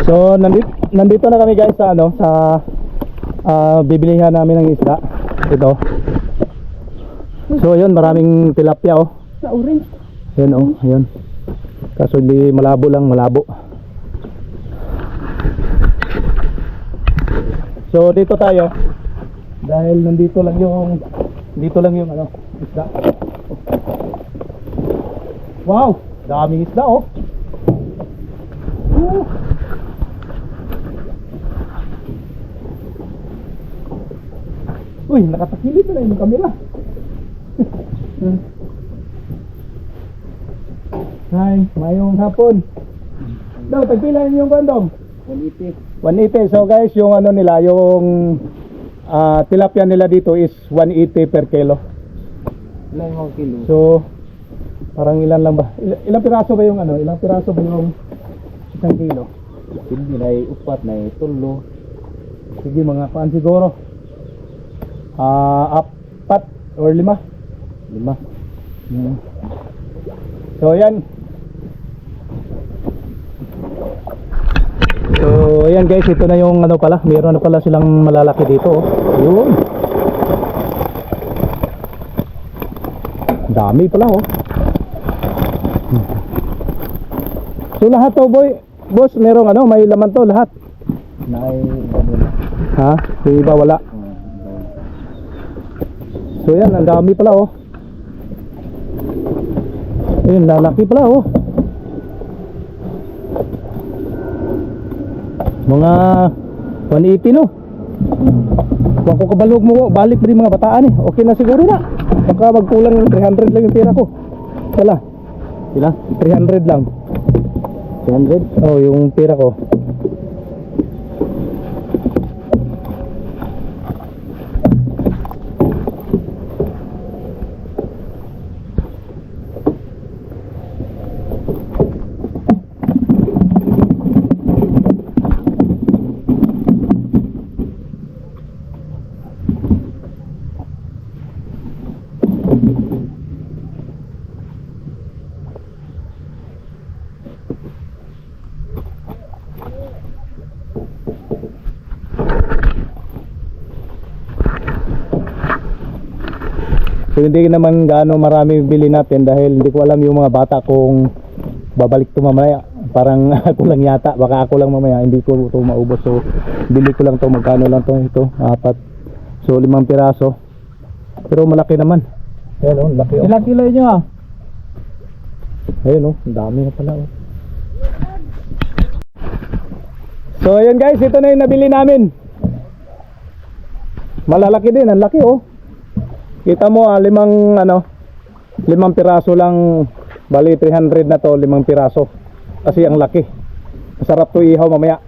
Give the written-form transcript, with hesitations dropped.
So nandito na kami guys sa ano, sa bibilihan namin ng isda. Ito. So yun, maraming tilapia oh. Sa orange. Yan oh, yan. Kaso di malabo lang, malabo. So dito tayo dahil nandito lang yung ano, isda. Wow, daming isda oh. Uy, nakatakilid na yung camera. Hi, mayong hapon. Daw, tagpila yung kondom? 180. 180. So guys, yung ano nila, yung tilapia nila dito is 180 per kilo. Ilang kilo? So, parang ilan lang ba? Ilang piraso ba yung ano? Ilang piraso ba yung isang kilo? Hindi na upat na tulo. Sige, mga paan siguro. 4 or 5. 5. So yan. So ayan guys, ito na yung ano pala, mayroon na pala silang malalaki dito oh. Yun. Dami pala oh. So lahat to boss, merong ano, may laman to lahat. Ha? Yung iba wala. So yan, ang dami pala oh. Ayun, lalaki pala oh. Mga 180 no. Kung ako kabalog mo, balik pa rin mga bataan eh. Okay na siguro na. Baka magkulang ng 300 lang yung pera ko. Wala. Sila? 300 lang. 300? Oh, yung pera ko. So hindi naman gaano marami bili natin dahil hindi ko alam yung mga bata kung babalik to mamaya. Parang ako lang yata, baka ako lang mamaya, hindi ko ito maubos. So bili ko lang to, magkano lang to, ito 4. So 5 piraso. Pero malaki naman. Ayan oh, laki oh. Ilang kilo nyo ah? Ayun oh, dami na pala oh. So ayan guys, ito na yung nabili namin. Malalaki din, ang laki oh. Kita mo 5 piraso lang, bali 300 na to, 5 piraso. Kasi ang laki. Masarap to ihaw mamaya.